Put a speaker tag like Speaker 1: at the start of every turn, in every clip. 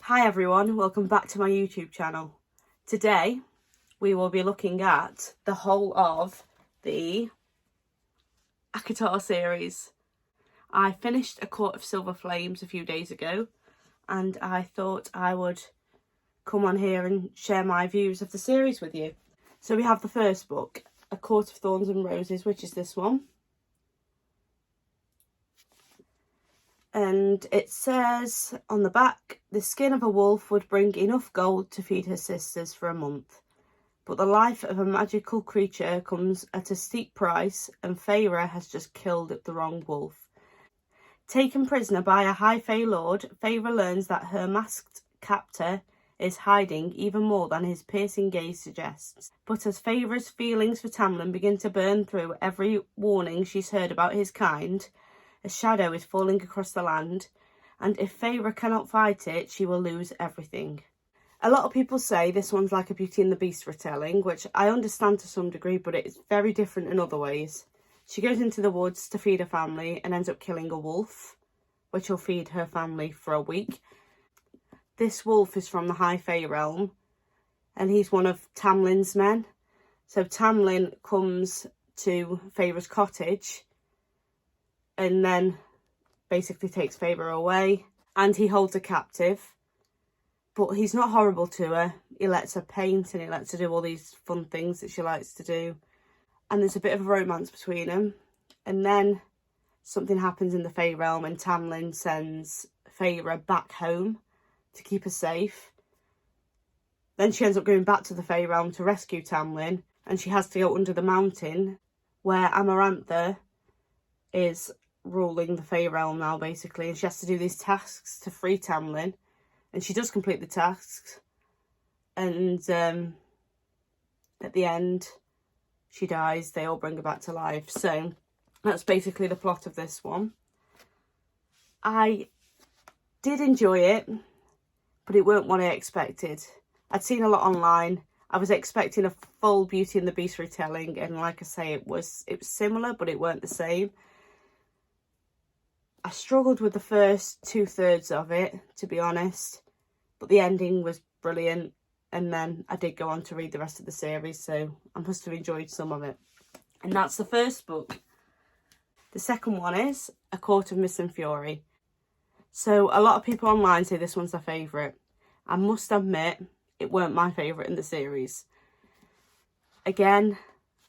Speaker 1: Hi everyone, welcome back to my YouTube channel. Today we will be looking at the whole of the ACOTAR series. I finished A Court of Silver Flames a few days ago and I thought I would come on here and share my views of the series with you. So we have the first book, A Court of Thorns and Roses, which is this one. And it says on the back, the skin of a wolf would bring enough gold to feed her sisters for a month. But the life of a magical creature comes at a steep price, and Feyre has just killed the wrong wolf. Taken prisoner by a high Fey lord, Feyre learns that her masked captor is hiding even more than his piercing gaze suggests. But as Feyre's feelings for Tamlin begin to burn through every warning she's heard about his kind, a shadow is falling across the land, and if Feyre cannot fight it, she will lose everything. A lot of people say this one's like a Beauty and the Beast retelling, which I understand to some degree, but it's very different in other ways. She goes into the woods to feed her family and ends up killing a wolf, which will feed her family for a week. This wolf is from the High Fey realm, and he's one of Tamlin's men. So Tamlin comes to Feyre's cottage and then basically takes Feyre away, and he holds her captive. But he's not horrible to her. He lets her paint and he lets her do all these fun things that she likes to do. And there's a bit of a romance between them. And then something happens in the Fey realm and Tamlin sends Feyre back home to keep her safe. Then she ends up going back to the Fey realm to rescue Tamlin, and she has to go under the mountain where Amarantha is ruling the Fey realm now, basically, and she has to do these tasks to free Tamlin, and she does complete the tasks, and at the end she dies. They all bring her back to life. So that's basically the plot of this one. I did enjoy it, but it weren't what I expected. I'd seen a lot online. I was expecting a full Beauty and the Beast retelling, and like I say, it was similar, but it weren't the same. I struggled with the first 2/3 of it, to be honest, but the ending was brilliant, and then I did go on to read the rest of the series, so I must have enjoyed some of it. And that's the first book. The second one is A Court of Mist and Fury. So a lot of people online say this one's their favourite. I must admit, it weren't my favourite in the series. Again,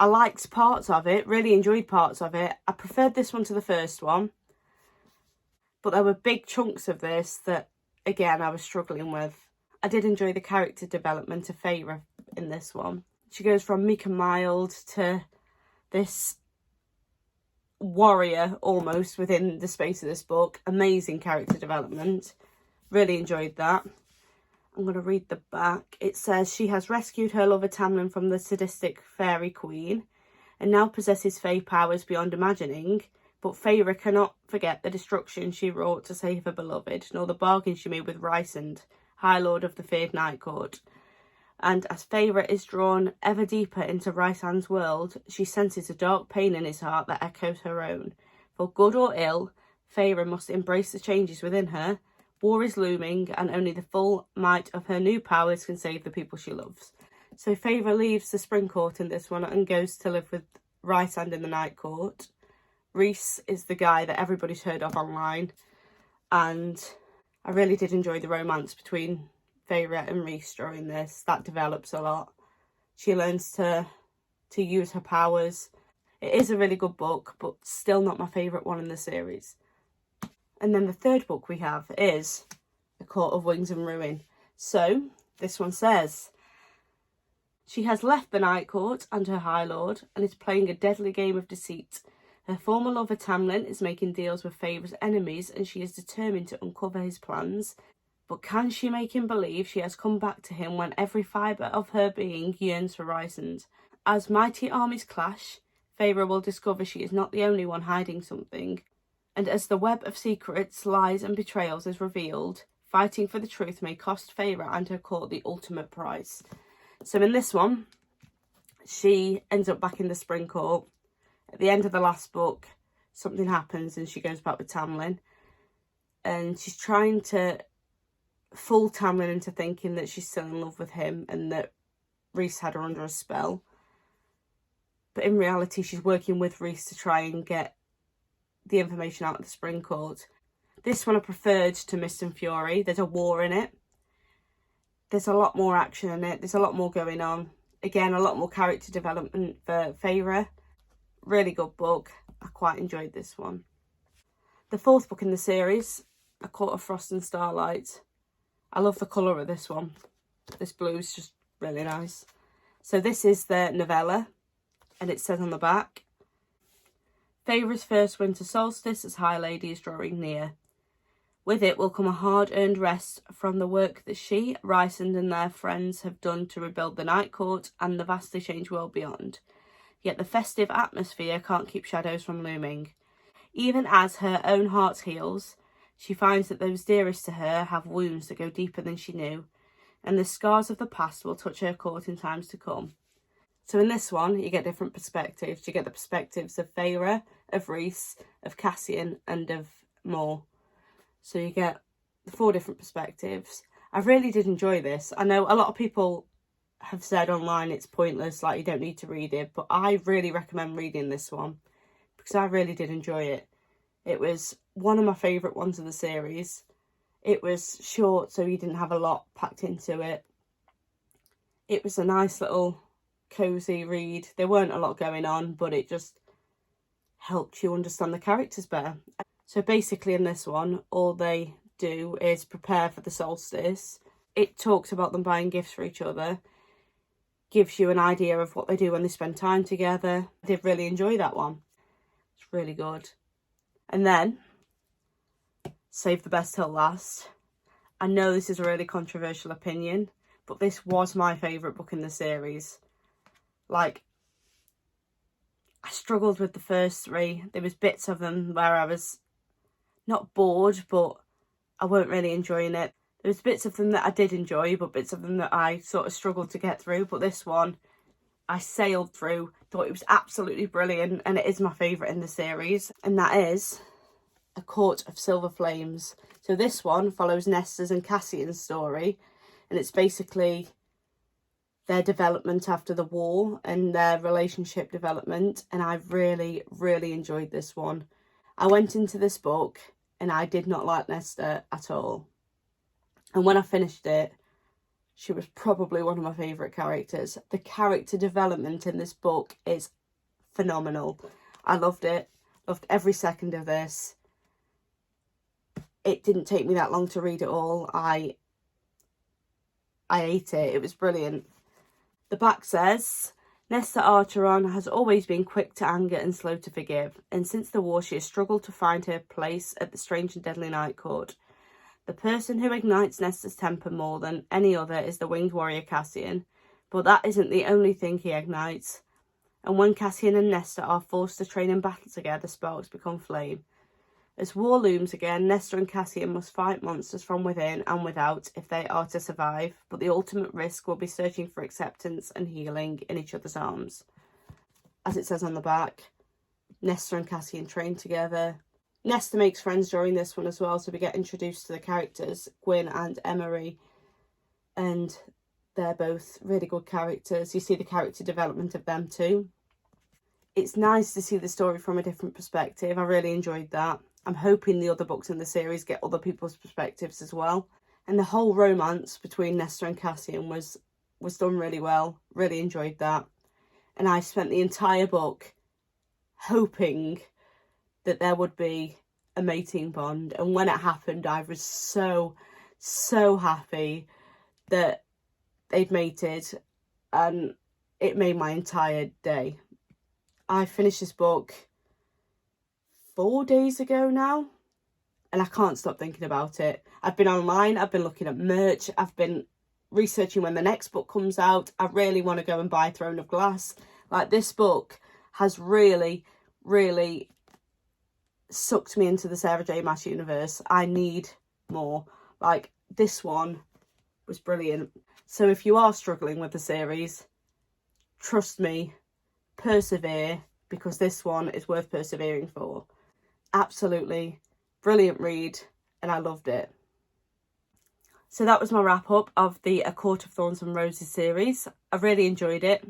Speaker 1: I liked parts of it, really enjoyed parts of it. I preferred this one to the first one. But there were big chunks of this that, again, I was struggling with. I did enjoy the character development of Feyre in this one. She goes from meek and mild to this warrior, almost, within the space of this book. Amazing character development. Really enjoyed that. I'm going to read the back. It says, she has rescued her lover Tamlin from the sadistic fairy queen and now possesses Fey powers beyond imagining. But Feyre cannot forget the destruction she wrought to save her beloved, nor the bargain she made with Rhysand, High Lord of the feared Night Court. And as Feyre is drawn ever deeper into Rhysand's world, she senses a dark pain in his heart that echoes her own. For good or ill, Feyre must embrace the changes within her. War is looming, and only the full might of her new powers can save the people she loves. So Feyre leaves the Spring Court in this one and goes to live with Rhysand in the Night Court. Rhys is the guy that everybody's heard of online, and I really did enjoy the romance between Feyre and Rhys during this. That develops a lot. She learns to use her powers. It is a really good book, but still not my favourite one in the series. And then the third book we have is A Court of Wings and Ruin. So this one says, she has left the Night Court and her High Lord and is playing a deadly game of deceit. Her former lover Tamlin is making deals with Feyre's enemies, and she is determined to uncover his plans. But can she make him believe she has come back to him when every fibre of her being yearns for Rhysand? As mighty armies clash, Feyre will discover she is not the only one hiding something. And as the web of secrets, lies and betrayals is revealed, fighting for the truth may cost Feyre and her court the ultimate prize. So in this one, she ends up back in the Spring Court. At the end of the last book, something happens and she goes back with Tamlin. And she's trying to fool Tamlin into thinking that she's still in love with him and that Rhys had her under a spell. But in reality, she's working with Rhys to try and get the information out of the Spring Court. This one I preferred to Mist and Fury. There's a war in it. There's a lot more action in it. There's a lot more going on. Again, a lot more character development for Feyre. Really good book. I quite enjoyed this one. The fourth book in the series, A Court of Frost and Starlight. I love the colour of this one. This blue is just really nice. So this is the novella, and it says on the back, Feyre's first winter solstice as High Lady is drawing near. With it will come a hard-earned rest from the work that she, Rysand and their friends have done to rebuild the Night Court and the vastly changed world beyond. Yet the festive atmosphere can't keep shadows from looming. Even as her own heart heals, she finds that those dearest to her have wounds that go deeper than she knew, and the scars of the past will touch her court in times to come. So in this one, you get different perspectives. You get the perspectives of Feyre, of Rhys, of Cassian, and of Mor. So you get 4 different perspectives. I really did enjoy this. I know a lot of people have said online it's pointless, like you don't need to read it, but I really recommend reading this one because I really did enjoy it. It was one of my favourite ones of the series. It was short, so you didn't have a lot packed into it. It was a nice little cosy read. There weren't a lot going on, but it just helped you understand the characters better. So basically in this one, all they do is prepare for the solstice. It talks about them buying gifts for each other, gives you an idea of what they do when they spend time together. I did really enjoy that one. It's really good. And then, save the best till last. I know this is a really controversial opinion, but this was my favourite book in the series. Like, I struggled with the first 3. There was bits of them where I was not bored, but I weren't really enjoying it. There was bits of them that I did enjoy, but bits of them that I sort of struggled to get through. But this one, I sailed through, thought it was absolutely brilliant, and it is my favourite in the series. And that is A Court of Silver Flames. So this one follows Nesta's and Cassian's story, and it's basically their development after the war and their relationship development. And I really, really enjoyed this one. I went into this book and I did not like Nesta at all. And when I finished it, she was probably one of my favourite characters. The character development in this book is phenomenal. I loved it. Loved every second of this. It didn't take me that long to read it all. I ate it. It was brilliant. The back says, Nesta Archeron has always been quick to anger and slow to forgive, and since the war she has struggled to find her place at the strange and deadly Night Court. The person who ignites Nesta's temper more than any other is the winged warrior Cassian, but that isn't the only thing he ignites. And when Cassian and Nesta are forced to train in battle together, sparks become flame. As war looms again, Nesta and Cassian must fight monsters from within and without if they are to survive, but the ultimate risk will be searching for acceptance and healing in each other's arms. As it says on the back, Nesta and Cassian train together. Nesta makes friends during this one as well, so we get introduced to the characters, Gwyn and Emery, and they're both really good characters. You see the character development of them too. It's nice to see the story from a different perspective. I really enjoyed that. I'm hoping the other books in the series get other people's perspectives as well. And the whole romance between Nesta and Cassian was done really well. Really enjoyed that. And I spent the entire book hoping that there would be a mating bond. And when it happened, I was so happy that they'd mated. And it made my entire day. I finished this book 4 days ago now, and I can't stop thinking about it. I've been online, I've been looking at merch, I've been researching when the next book comes out. I really want to go and buy Throne of Glass. Like, this book has really, really sucked me into the Sarah J. Maas universe. I need more. Like, this one was brilliant. So if you are struggling with the series, trust me, persevere, because this one is worth persevering for. Absolutely brilliant read, and I loved it. So that was my wrap up of the A Court of Thorns and Roses series. I really enjoyed it.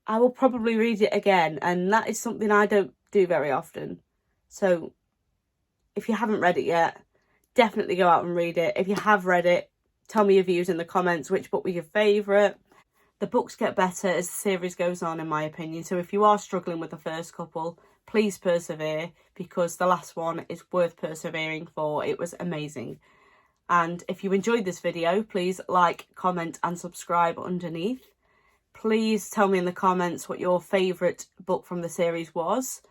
Speaker 1: I will probably read it again, and that is something I don't do very often. So if you haven't read it yet, definitely go out and read it. If you have read it, tell me your views in the comments. Which book was your favourite? The books get better as the series goes on, in my opinion. So if you are struggling with the first couple, please persevere, because the last one is worth persevering for. It was amazing. And if you enjoyed this video, please like, comment and subscribe underneath. Please tell me in the comments what your favourite book from the series was.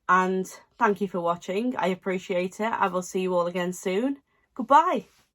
Speaker 1: And thank you for watching. I appreciate it. I will see you all again soon. Goodbye.